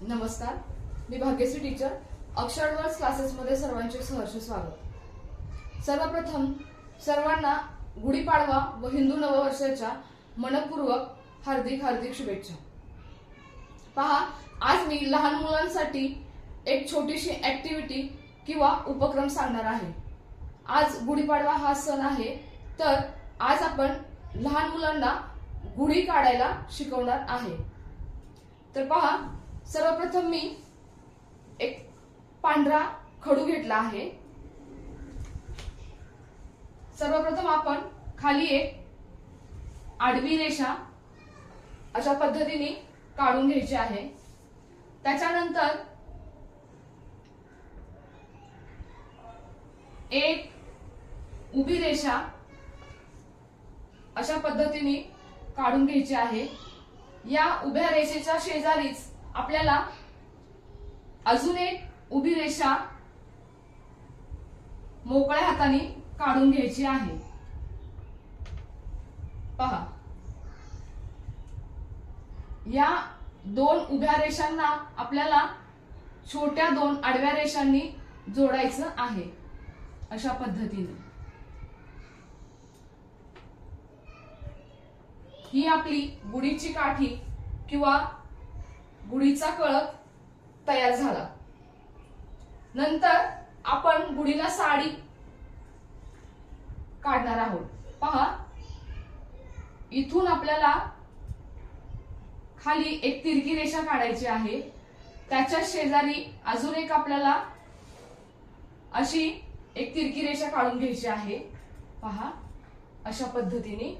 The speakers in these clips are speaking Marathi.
नमस्कार, मी भाग्यश्री टीचर. अक्षरवर्स क्लासेसमध्ये सर्वांचे सहर्ष स्वागत. सर्वप्रथम सर्वांना गुढीपाडवा व हिंदू नववर्षाच्या मनपूर्वक हार्दिक हार्दिक शुभेच्छा. पहा, आज मी लहान मुलांसाठी एक छोटीशी ऍक्टिव्हिटी किंवा उपक्रम सांगणार आहे. आज गुढीपाडवा हा सण आहे, तर आज आपण लहान मुलांना गुढी काढायला शिकवणार आहे. तर पहा, सर्वप्रथम मी एक पांढरा खडू घेतला आहे. सर्वप्रथम आपण खाली एक आडवी रेषा अशा पद्धतीने काढून घ्यायची आहे. त्याच्यानंतर एक उभी रेषा अशा पद्धतीने काढून घ्यायची आहे. या उभ्या रेषेच्या शेजारीच आपल्याला अजून एक उभी रेषा मोकळ्या हाताने काढून घ्यायची आहे. पहा, या दोन उभ्या रेषांना आपल्याला छोट्या दोन आडव्या रेषांनी जोडायचं आहे. अशा पद्धतीने ही आपली गुढीची काठी किंवा गुढीचा कळप तयार झाला. नंतर आपण गुढीला साडी काढणार आहोत. पहा, इथून आपल्याला खाली एक तिरकी रेषा काढायची आहे. त्याच्या शेजारी अजून एक आपल्याला अशी एक तिरकी रेषा काढून घ्यायची आहे. पहा, अशा पद्धतीने.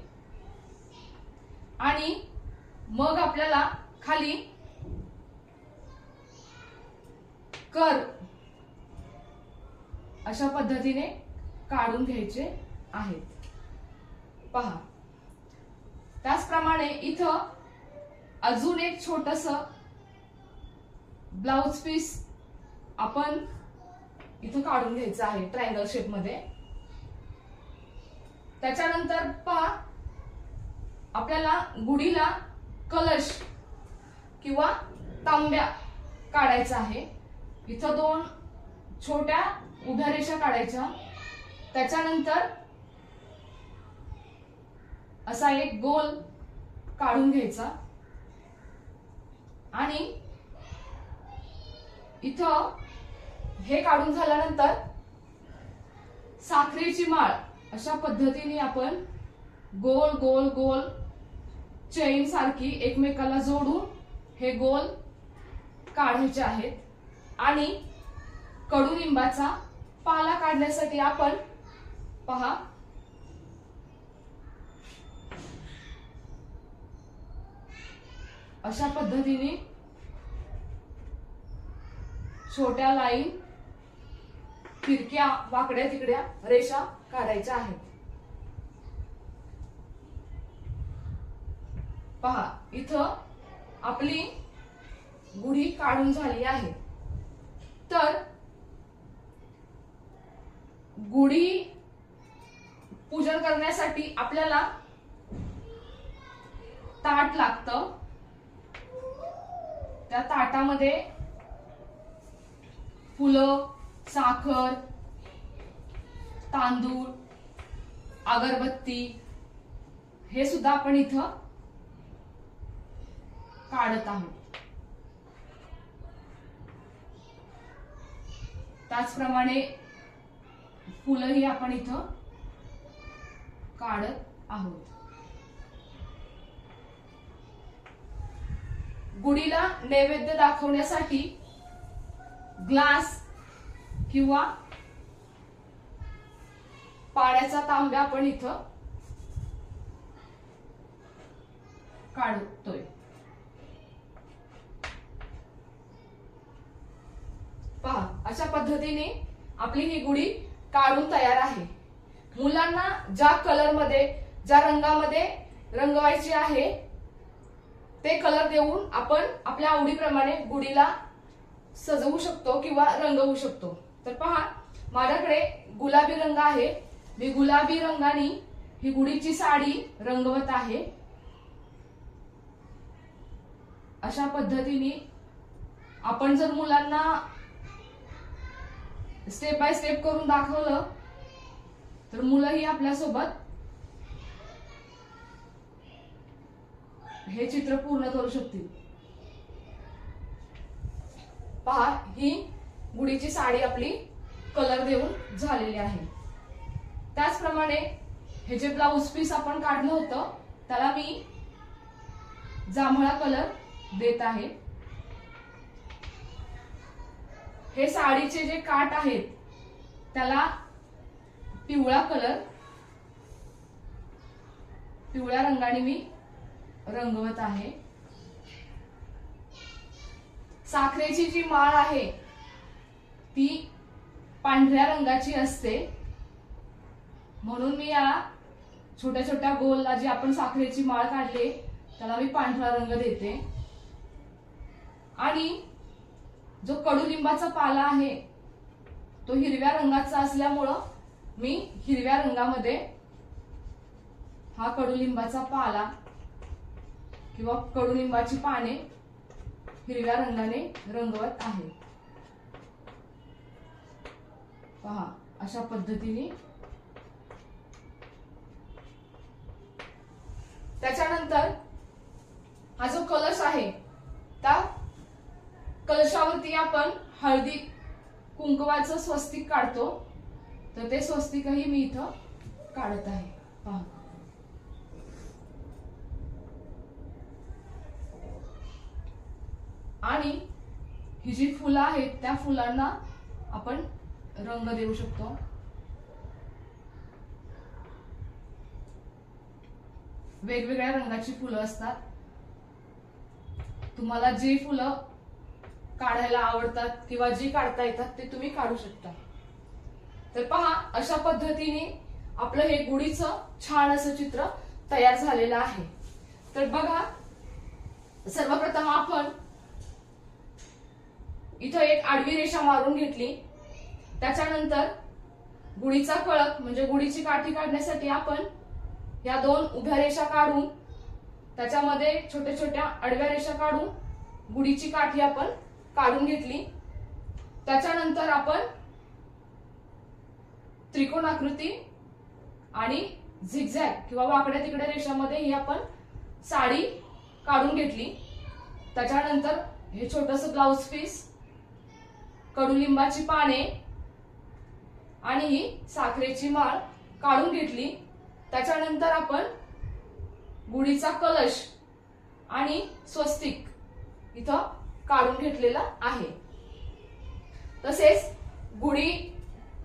आणि मग आपल्याला खाली कर अशा पद्धतीने काढून घ्यायचे आहेत. पहा, त्याचप्रमाणे इथं अजून एक छोटस ब्लाउज पीस आपण इथं काढून घ्यायचं आहे ट्रायंगल शेप मध्ये. त्याच्यानंतर पहा, आपल्याला गुढीला कलश किंवा तांब्या काढायचा आहे. इथं दोन छोट्या उभ्या रेषा काढायच्या. त्याच्यानंतर असा एक गोल काढून घ्यायचा आणि इथं हे काढून झाल्यानंतर साखरेची माळ अशा पद्धतीने आपण गोल गोल गोल चैन सारखी एकमेकाला जोडून हे गोल काढायचे आहेत. आणि कडुलिंबाचा पाला काढण्यासाठी आपण पहा, अशा पद्धतीने छोट्या लाईन तिरक्या वाकड्या तिकड्या रेषा काढायच्या आहेत. पहा, इथं आपली गुढी काढून झाली आहे. तर गुढी पूजन करण्यासाठी आपल्याला ताट लागतं. त्या ताटामध्ये फुलं, साखर, तांदूळ, अगरबत्ती हे सुद्धा आपण इथं काढत आहोत. त्याचप्रमाणे फुलंही आपण इथं काढत आहोत. गुढीला नैवेद्य दाखवण्यासाठी ग्लास किंवा पाण्याचा तांब्या आपण इथं काढतोय. पहा, अशा पद्धतीने आपली ही गुढी काढून तयार आहे. मुलांना ज्या कलर मध्ये ज्या रंगामध्ये रंगवायची आहे ते कलर देऊन आपण आपल्या आवडीप्रमाणे गुढीला सजवू शकतो किंवा रंगवू शकतो. तर पहा, माझ्याकडे गुलाबी रंग आहे. मी गुलाबी रंगाने ही गुढीची साडी रंगवत आहे. अशा पद्धतीने आपण जर मुलांना स्टेप बाय स्टेप करून दाखवलं तर मुलंही आपल्यासोबत हे चित्र पूर्ण करू शकतील. पहा, ही गुढीची साडी आपली कलर देऊन झालेली आहे. त्याचप्रमाणे हे जे ब्लाउज पीस आपण काढलं होतं त्याला मी जांभळा कलर देत आहे. हे साडीचे जे काठ आहेत त्याला पिवळा पिवळ्या रंगाने मी रंगवत आहे. साखरेची जी माळ आहे ती पांढऱ्या रंगाची असते, म्हणून मी या छोट्या छोट्या गोलला जी आपण साखरेची माळ काढली त्याला मी पांढरा रंग देते. आणि जो कडुलिंबाचा पाला आहे तो हिरव्या रंगाचा असल्यामुळं मी हिरव्या रंगामध्ये हा कडुलिंबाचा पाला किंवा कडुलिंबाची पाने हिरव्या रंगाने रंगवत आहे. पहा, अशा पद्धतीने. त्याच्यानंतर हा जो कलश आहे त्या कलशावरती आपण हळदी कुंकवाचं स्वस्तिक काढतो, तर ते स्वस्तिकही मी इथं काढत आहे. पहा, आणि ही जी फुलं आहेत त्या फुलांना आपण रंग देऊ शकतो. वेगवेगळ्या रंगाची फुलं असतात. तुम्हाला जी फुलं काढायला आवडतात किंवा जी काढता येतात ते तुम्ही काढू शकता. तर पहा, अशा पद्धतीने आपलं हे गुढीचं छान असं चित्र तयार झालेलं आहे. तर बघा, सर्वप्रथम आपण इथं एक आडवी रेषा मारून घेतली. त्याच्यानंतर गुढीचा कळप म्हणजे गुढीची काठी काढण्यासाठी आपण या दोन उभ्या रेषा काढून त्याच्यामध्ये छोट्या छोट्या आडव्या रेषा काढून गुढीची काठी आपण काढून घेतली. त्याच्यानंतर आपण त्रिकोणाकृती आणि झिगझॅग किंवा वाकड्या तिकड्या रेषामध्ये ही आपण साडी काढून घेतली. त्याच्यानंतर हे छोटंसं ब्लाउज पीस, कडुलिंबाची पाने आणि ही साखरेची माळ काढून घेतली. त्याच्यानंतर आपण गुढीचा कलश आणि स्वस्तिक इथं काढून घेतलेला आहे. तसेच गुढी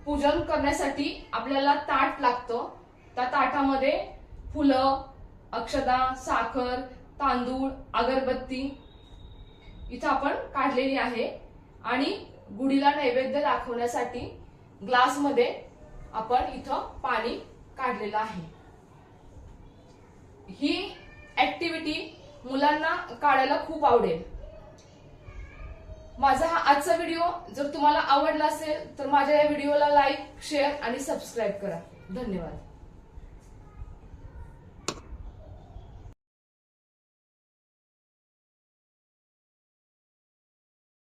पूजन करण्यासाठी आपल्याला ताट लागतं. त्या ताटामध्ये फुलं, अक्षता, साखर, तांदूळ, अगरबत्ती इथं आपण काढलेली आहे. आणि गुढीला नैवेद्य दाखवण्यासाठी ग्लासमध्ये आपण इथं पाणी काढलेलं आहे. ही ऍक्टिव्हिटी मुलांना काढायला खूप आवडेल. माझा हा आजचा व्हिडिओ जर तुम्हाला आवडला असेल तर माझ्या या व्हिडिओला लाईक, शेअर आणि सबस्क्राईब करा. धन्यवाद.